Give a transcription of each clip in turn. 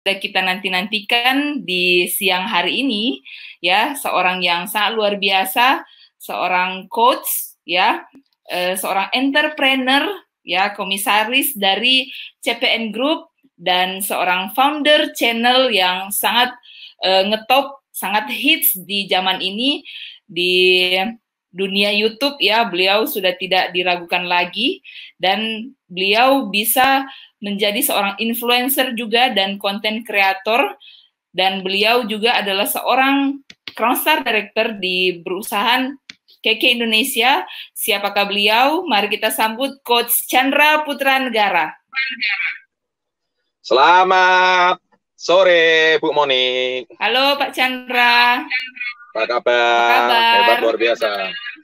kita nanti-nantikan di siang hari ini, ya, seorang yang sangat luar biasa, seorang coach, ya, seorang entrepreneur, ya, komisaris dari CPN Group, dan seorang founder channel yang sangat ngetop, sangat hits di zaman ini di dunia YouTube, ya. Beliau sudah tidak diragukan lagi, dan beliau bisa menjadi seorang influencer juga dan konten kreator, dan beliau juga adalah seorang Crown Star Director di perusahaan KK Indonesia. Siapakah beliau? Mari kita sambut Coach Chandra Putranegara. Selamat sore, Bu Monik. Halo Pak Chandra. Apa kabar? Hebat luar biasa.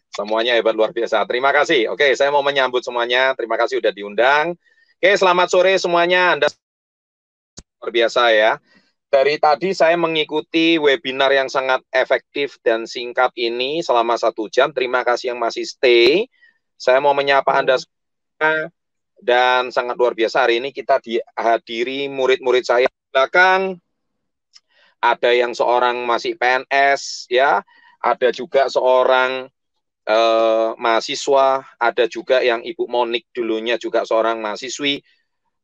Semuanya hebat luar biasa. Terima kasih. Oke, saya mau menyambut semuanya. Terima kasih sudah diundang. Oke, selamat sore semuanya. Anda luar biasa ya. Dari tadi saya mengikuti webinar yang sangat efektif dan singkat ini selama 1 jam. Terima kasih yang masih stay. Saya mau menyapa Anda semua. Dan sangat luar biasa, hari ini kita dihadiri murid-murid saya. Belakang ada yang seorang masih PNS, ya. Ada juga seorang mahasiswa, ada juga yang Ibu Monik dulunya juga seorang mahasiswi,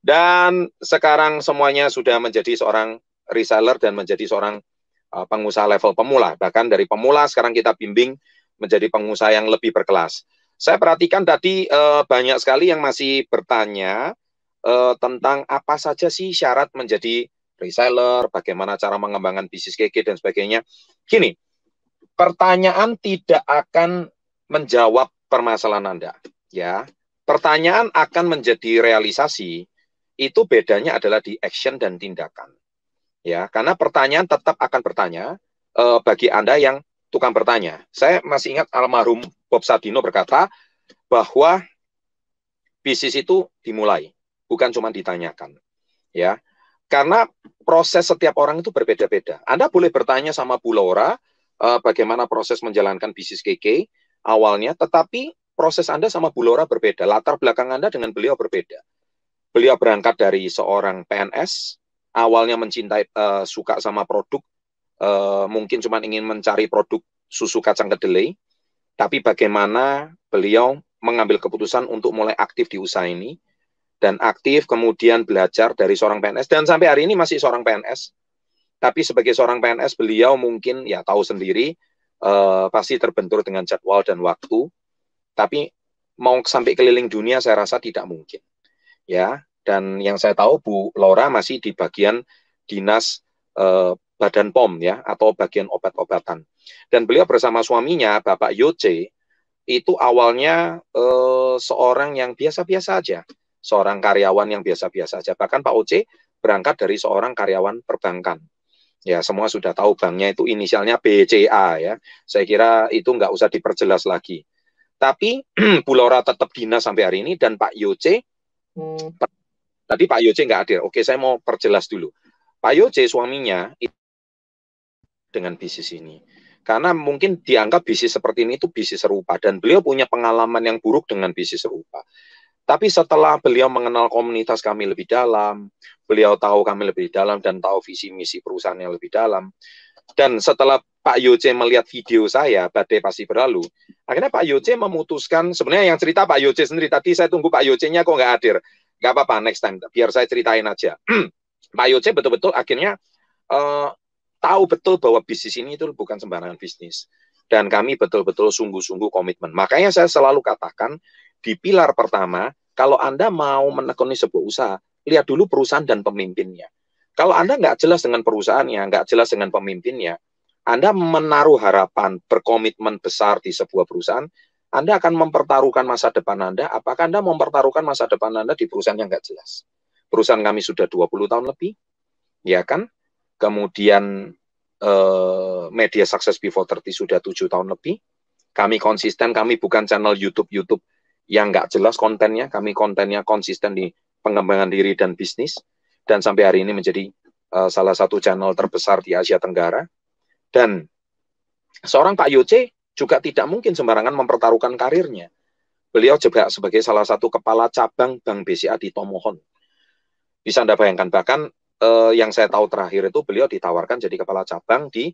dan sekarang semuanya sudah menjadi seorang reseller dan menjadi seorang pengusaha level pemula. Bahkan dari pemula sekarang kita bimbing menjadi pengusaha yang lebih berkelas. Saya perhatikan tadi banyak sekali yang masih bertanya tentang apa saja sih syarat menjadi reseller, bagaimana cara mengembangkan bisnis KK dan sebagainya. Gini, pertanyaan tidak akan menjawab permasalahan Anda, ya. Pertanyaan akan menjadi realisasi. Itu bedanya adalah di action dan tindakan, ya. Karena pertanyaan tetap akan bertanya bagi Anda yang tukang bertanya. Saya masih ingat almarhum Bob Sadino berkata bahwa bisnis itu dimulai, bukan cuma ditanyakan, ya. Karena proses setiap orang itu berbeda-beda. Anda boleh bertanya sama Bu Laura bagaimana proses menjalankan bisnis KK awalnya, tetapi proses Anda sama Bu Laura berbeda, latar belakang Anda dengan beliau berbeda. Beliau berangkat dari seorang PNS, awalnya mencintai, suka sama produk, mungkin cuma ingin mencari produk susu kacang kedelai, tapi bagaimana beliau mengambil keputusan untuk mulai aktif di usaha ini, dan aktif kemudian belajar dari seorang PNS, dan sampai hari ini masih seorang PNS. Tapi sebagai seorang PNS, beliau mungkin ya tahu sendiri, pasti terbentur dengan jadwal dan waktu, tapi mau sampai keliling dunia saya rasa tidak mungkin, ya. Dan yang saya tahu Bu Laura masih di bagian dinas Badan POM, ya, atau bagian obat-obatan. Dan beliau bersama suaminya Bapak Yoce itu awalnya seorang yang biasa-biasa aja, seorang karyawan yang biasa-biasa aja. Bahkan Pak Oce berangkat dari seorang karyawan perbankan. Ya, semua sudah tahu banknya itu inisialnya BCA, ya. Saya kira itu nggak usah diperjelas lagi. Tapi Bu Laura tetap dinas sampai hari ini, dan Pak Yoce, tadi Pak Yoce nggak hadir. Oke, saya mau perjelas dulu. Pak Yoce suaminya dengan bisnis ini. Karena mungkin dianggap bisnis seperti ini itu bisnis serupa, dan beliau punya pengalaman yang buruk dengan bisnis serupa. Tapi setelah beliau mengenal komunitas kami lebih dalam, beliau tahu kami lebih dalam dan tahu visi misi perusahaannya lebih dalam. Dan setelah Pak Yoce melihat video saya, Badai Pasti Berlalu, akhirnya Pak Yoce memutuskan, sebenarnya yang cerita Pak Yoce sendiri, tadi saya tunggu Pak Yoce-nya kok nggak hadir. Nggak apa-apa, next time, biar saya ceritain aja. Pak Yoce betul-betul akhirnya tahu betul bahwa bisnis ini itu bukan sembarangan bisnis. Dan kami betul-betul sungguh-sungguh komitmen. Makanya saya selalu katakan, di pilar pertama, kalau Anda mau menekuni sebuah usaha, lihat dulu perusahaan dan pemimpinnya. Kalau Anda nggak jelas dengan perusahaannya, nggak jelas dengan pemimpinnya, Anda menaruh harapan, berkomitmen besar di sebuah perusahaan, Anda akan mempertaruhkan masa depan Anda. Apakah Anda mempertaruhkan masa depan Anda di perusahaan yang nggak jelas? Perusahaan kami sudah 20 tahun lebih, ya kan? Kemudian media Success Before 30 sudah 7 tahun lebih. Kami konsisten, kami bukan channel YouTube yang nggak jelas kontennya, kami kontennya konsisten di pengembangan diri dan bisnis, dan sampai hari ini menjadi salah satu channel terbesar di Asia Tenggara. Dan seorang Pak Yoce juga tidak mungkin sembarangan mempertaruhkan karirnya. Beliau juga sebagai salah satu kepala cabang Bank BCA di Tomohon. Bisa Anda bayangkan, bahkan yang saya tahu terakhir itu beliau ditawarkan jadi kepala cabang di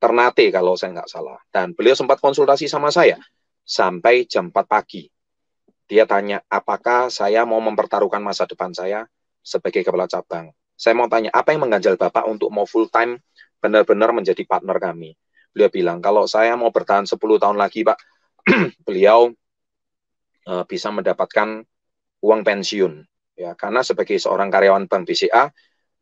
Ternate kalau saya nggak salah. Dan beliau sempat konsultasi sama saya sampai jam 4 pagi. Dia tanya, apakah saya mau mempertaruhkan masa depan saya sebagai kepala cabang. Saya mau tanya, apa yang mengganjal Bapak untuk mau full time benar-benar menjadi partner kami? Beliau bilang, kalau saya mau bertahan 10 tahun lagi, Pak, beliau bisa mendapatkan uang pensiun. Ya, karena sebagai seorang karyawan Bank BCA,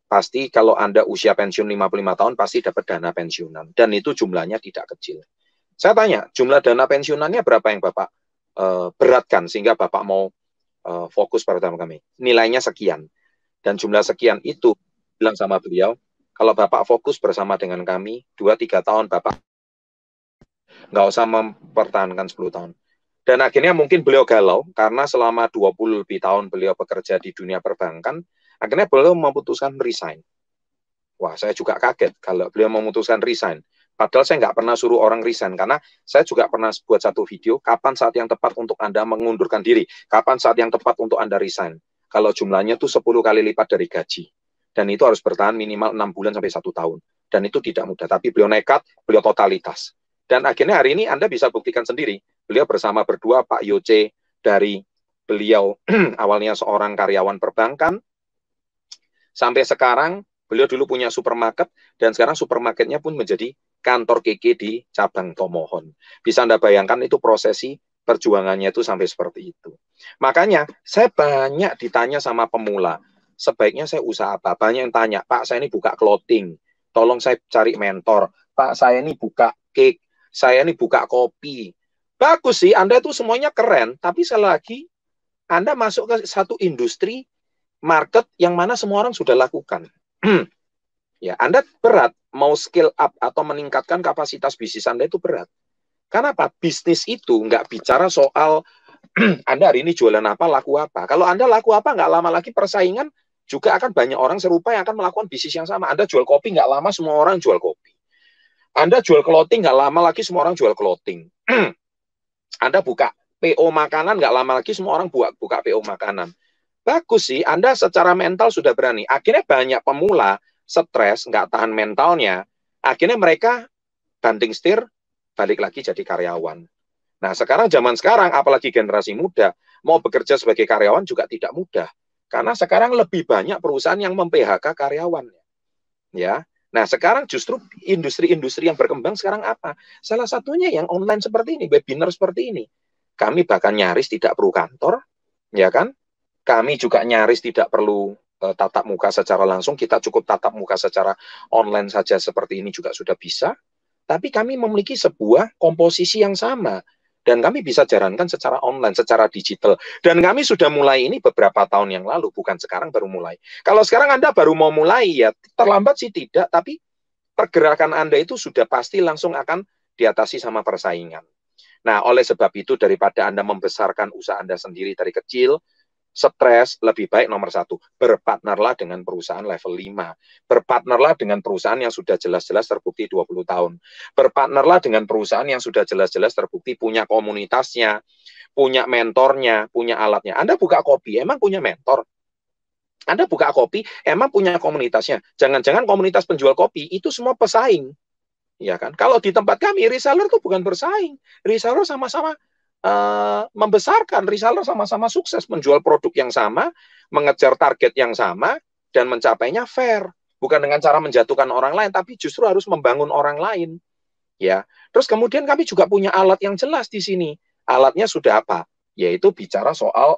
pasti kalau Anda usia pensiun 55 tahun, pasti dapat dana pensiunan. Dan itu jumlahnya tidak kecil. Saya tanya, jumlah dana pensiunannya berapa yang Bapak beratkan sehingga Bapak mau fokus pada kami? Nilainya sekian. Dan jumlah sekian itu, bilang sama beliau, kalau Bapak fokus bersama dengan kami, 2-3 tahun Bapak nggak usah mempertahankan 10 tahun. Dan akhirnya mungkin beliau galau, karena selama 20 lebih tahun beliau bekerja di dunia perbankan, akhirnya beliau memutuskan resign. Wah, saya juga kaget kalau beliau memutuskan resign. Padahal saya nggak pernah suruh orang resign, karena saya juga pernah buat satu video, kapan saat yang tepat untuk Anda mengundurkan diri, kapan saat yang tepat untuk Anda resign. Kalau jumlahnya itu 10 kali lipat dari gaji. Dan itu harus bertahan minimal 6 bulan sampai 1 tahun. Dan itu tidak mudah, tapi beliau nekat, beliau totalitas. Dan akhirnya hari ini Anda bisa buktikan sendiri, beliau bersama berdua, Pak Yoce, dari beliau awalnya seorang karyawan perbankan, sampai sekarang beliau dulu punya supermarket, dan sekarang supermarketnya pun menjadi kantor KK di cabang Tomohon. Bisa Anda bayangkan itu prosesi perjuangannya itu sampai seperti itu. Makanya saya banyak ditanya sama pemula, sebaiknya saya usaha apa? Banyak yang tanya, Pak, saya ini buka clothing, tolong saya cari mentor. Pak, saya ini buka cake, saya ini buka kopi. Bagus sih, Anda itu semuanya keren, tapi sekali lagi, Anda masuk ke satu industri market yang mana semua orang sudah lakukan. Ya, Anda berat mau skill up atau meningkatkan kapasitas bisnis Anda itu berat. Karena apa? Bisnis itu nggak bicara soal Anda hari ini jualan apa, laku apa. Kalau Anda laku apa, nggak lama lagi persaingan juga akan banyak orang serupa yang akan melakukan bisnis yang sama. Anda jual kopi, nggak lama semua orang jual kopi. Anda jual clothing, nggak lama lagi semua orang jual clothing. Anda buka PO makanan, nggak lama lagi semua orang buka PO makanan. Bagus sih, Anda secara mental sudah berani. Akhirnya banyak pemula stres, nggak tahan mentalnya. Akhirnya mereka banting setir, balik lagi jadi karyawan. Nah, zaman sekarang, apalagi generasi muda, mau bekerja sebagai karyawan juga tidak mudah. Karena sekarang lebih banyak perusahaan yang mem-PHK karyawannya. Ya. Nah, sekarang justru industri-industri yang berkembang sekarang apa? Salah satunya yang online seperti ini, webinar seperti ini. Kami bahkan nyaris tidak perlu kantor, ya kan? Kami juga nyaris tidak perlu tatap muka secara langsung, kita cukup tatap muka secara online saja seperti ini juga sudah bisa. Tapi kami memiliki sebuah komposisi yang sama. Dan kami bisa jalankan secara online, secara digital. Dan kami sudah mulai ini beberapa tahun yang lalu, bukan sekarang baru mulai. Kalau sekarang Anda baru mau mulai, ya terlambat sih tidak, tapi pergerakan Anda itu sudah pasti langsung akan diatasi sama persaingan. Nah, oleh sebab itu, daripada Anda membesarkan usaha Anda sendiri dari kecil, stres, lebih baik nomor 1, berpartnerlah dengan perusahaan level 5. Berpartnerlah dengan perusahaan yang sudah jelas-jelas terbukti 20 tahun. Berpartnerlah dengan perusahaan yang sudah jelas-jelas terbukti punya komunitasnya, punya mentornya, punya alatnya. Anda buka kopi, emang punya mentor? Anda buka kopi, emang punya komunitasnya? Jangan-jangan komunitas penjual kopi itu semua pesaing. Ya kan? Kalau di tempat kami, reseller itu bukan bersaing. Reseller sama-sama membesarkan, reseller sama-sama sukses menjual produk yang sama, mengejar target yang sama, dan mencapainya fair. Bukan dengan cara menjatuhkan orang lain, tapi justru harus membangun orang lain. Ya, terus kemudian kami juga punya alat yang jelas di sini. Alatnya sudah apa? Yaitu bicara soal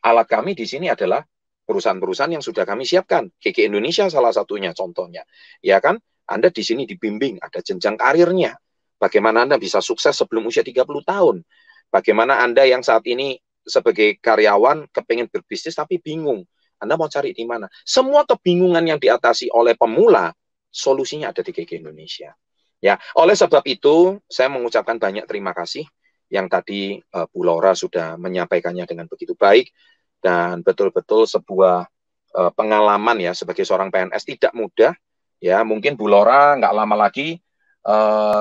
alat kami di sini adalah perusahaan-perusahaan yang sudah kami siapkan. KK Indonesia salah satunya contohnya. Ya kan? Anda di sini dibimbing, ada jenjang karirnya. Bagaimana Anda bisa sukses sebelum usia 30 tahun? Bagaimana Anda yang saat ini sebagai karyawan kepengen berbisnis tapi bingung? Anda mau cari di mana? Semua kebingungan yang diatasi oleh pemula, solusinya ada di KK Indonesia. Ya, oleh sebab itu, saya mengucapkan banyak terima kasih yang tadi Bu Laura sudah menyampaikannya dengan begitu baik, dan betul-betul sebuah pengalaman ya sebagai seorang PNS tidak mudah. Ya, mungkin Bu Laura nggak lama lagi,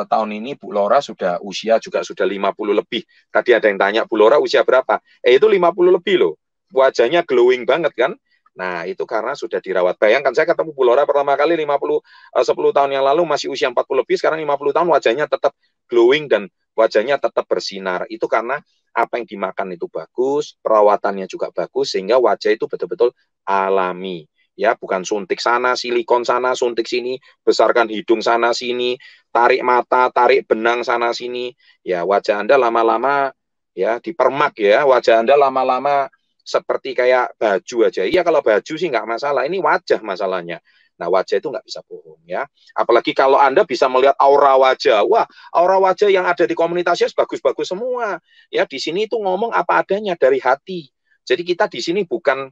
tahun ini Bu Laura sudah usia juga sudah 50 lebih. Tadi ada yang tanya, Bu Laura usia berapa? Itu 50 lebih loh. Wajahnya glowing banget kan? Nah, itu karena sudah dirawat. Bayangkan saya ketemu Bu Lora pertama kali 10 tahun yang lalu masih usia 40 lebih, sekarang 50 tahun wajahnya tetap glowing dan wajahnya tetap bersinar. Itu karena apa yang dimakan itu bagus, perawatannya juga bagus, sehingga wajah itu betul-betul alami. Ya, bukan suntik sana, silikon sana, suntik sini, besarkan hidung sana sini, tarik mata, tarik benang sana sini. Ya, wajah Anda lama-lama ya dipermak ya, wajah Anda lama-lama seperti kayak baju aja. Iya, kalau baju sih nggak masalah, ini wajah masalahnya. Nah, wajah itu nggak bisa bohong ya. Apalagi kalau Anda bisa melihat aura wajah. Wah, aura wajah yang ada di komunitasnya bagus-bagus semua. Ya, di sini itu ngomong apa adanya dari hati. Jadi kita di sini bukan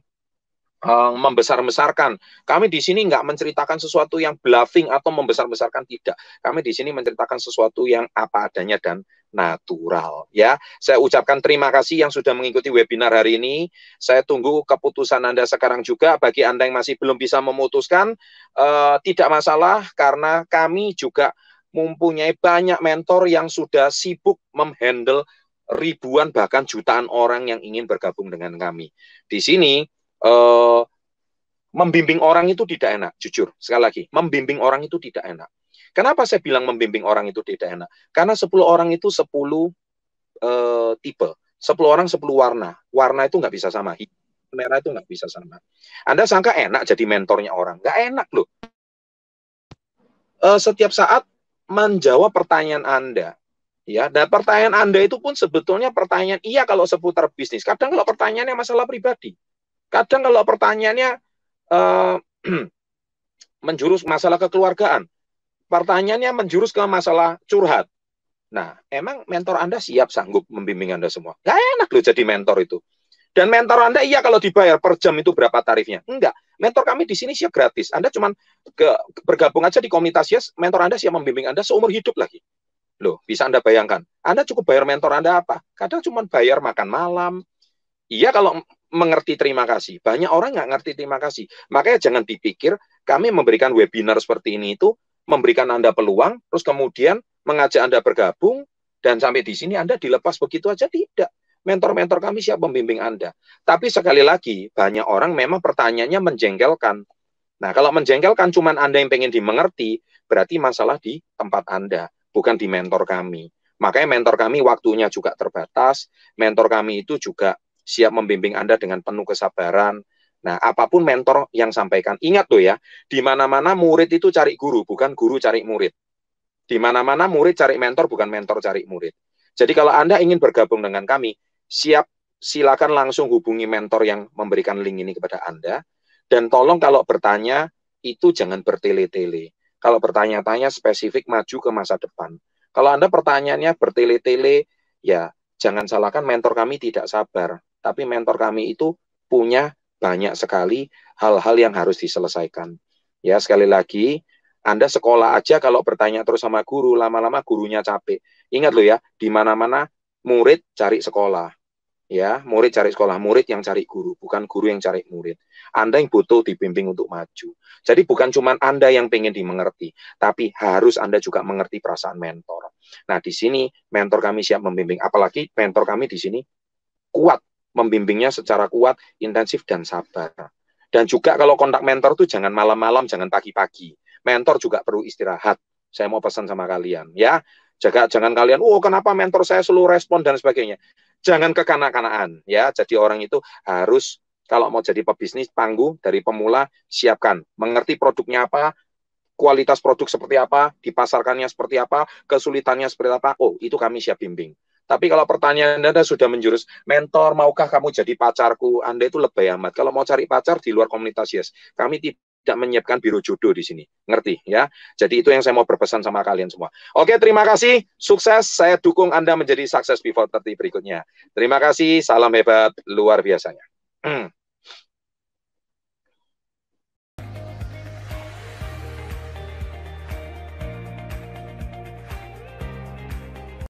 membesar-besarkan. Kami di sini nggak menceritakan sesuatu yang bluffing atau membesar-besarkan, tidak. Kami di sini menceritakan sesuatu yang apa adanya dan natural. Ya, saya ucapkan terima kasih yang sudah mengikuti webinar hari ini. Saya tunggu keputusan Anda sekarang juga. Bagi Anda yang masih belum bisa memutuskan, tidak masalah karena kami juga mempunyai banyak mentor yang sudah sibuk menghandle ribuan bahkan jutaan orang yang ingin bergabung dengan kami. Di sini membimbing orang itu tidak enak, jujur. Sekali lagi, membimbing orang itu tidak enak. Kenapa saya bilang membimbing orang itu tidak enak? Karena 10 orang itu 10 tipe. 10 orang 10 warna. Warna itu nggak bisa sama. Merah itu nggak bisa sama. Anda sangka enak jadi mentornya orang. Nggak enak loh. Setiap saat menjawab pertanyaan Anda. Ya, dan pertanyaan Anda itu pun sebetulnya pertanyaan iya kalau seputar bisnis. Kadang kalau pertanyaannya masalah pribadi. Kadang kalau pertanyaannya menjurus masalah kekeluargaan, pertanyaannya menjurus ke masalah curhat. Nah, emang mentor Anda siap sanggup membimbing Anda semua? Gak enak loh jadi mentor itu. Dan mentor Anda iya kalau dibayar per jam itu berapa tarifnya? Enggak. Mentor kami di sini siap gratis. Anda cuma bergabung aja di komunitas Yes, mentor Anda siap membimbing Anda seumur hidup lagi. Loh, bisa Anda bayangkan. Anda cukup bayar mentor Anda apa? Kadang cuma bayar makan malam. Iya kalau mengerti terima kasih. Banyak orang nggak ngerti terima kasih. Makanya jangan dipikir kami memberikan webinar seperti ini itu memberikan Anda peluang, terus kemudian mengajak Anda bergabung, dan sampai di sini Anda dilepas begitu aja. Tidak. Mentor-mentor kami siap membimbing Anda. Tapi sekali lagi, banyak orang memang pertanyaannya menjengkelkan. Nah, kalau menjengkelkan cuman Anda yang pengen dimengerti, berarti masalah di tempat Anda, bukan di mentor kami. Makanya mentor kami waktunya juga terbatas, mentor kami itu juga siap membimbing Anda dengan penuh kesabaran. Nah, apapun mentor yang sampaikan, ingat loh ya, di mana-mana murid itu cari guru, bukan guru cari murid. Di mana-mana murid cari mentor, bukan mentor cari murid. Jadi kalau Anda ingin bergabung dengan kami, silakan langsung hubungi mentor yang memberikan link ini kepada Anda. Dan tolong kalau bertanya, itu jangan bertele-tele. Kalau bertanya-tanya spesifik, maju ke masa depan. Kalau Anda pertanyaannya bertele-tele, ya jangan salahkan mentor kami tidak sabar. Tapi mentor kami itu punya banyak sekali hal-hal yang harus diselesaikan. Ya, sekali lagi, Anda sekolah aja kalau bertanya terus sama guru, lama-lama gurunya capek. Ingat loh ya, di mana-mana murid cari sekolah. Ya, murid cari sekolah, murid yang cari guru, bukan guru yang cari murid. Anda yang butuh dibimbing untuk maju. Jadi bukan cuma Anda yang pengen dimengerti, tapi harus Anda juga mengerti perasaan mentor. Nah, di sini mentor kami siap membimbing, apalagi mentor kami di sini kuat, membimbingnya secara kuat, intensif, dan sabar. Dan juga kalau kontak mentor itu jangan malam-malam, jangan pagi-pagi. Mentor juga perlu istirahat. Saya mau pesan sama kalian, ya. Jangan kalian, oh kenapa mentor saya selalu respon dan sebagainya. Jangan kekanak-kanaan, ya. Jadi orang itu harus, kalau mau jadi pebisnis, tangguh dari pemula, siapkan. Mengerti produknya apa, kualitas produk seperti apa, dipasarkannya seperti apa, kesulitannya seperti apa, oh itu kami siap bimbing. Tapi kalau pertanyaan Anda sudah menjurus, mentor, maukah kamu jadi pacarku? Anda itu lebay amat. Kalau mau cari pacar di luar komunitas Yes, kami tidak menyiapkan biro jodoh di sini. Ngerti ya? Jadi itu yang saya mau berpesan sama kalian semua. Oke, terima kasih. Sukses. Saya dukung Anda menjadi sukses before 30 berikutnya. Terima kasih. Salam hebat luar biasanya.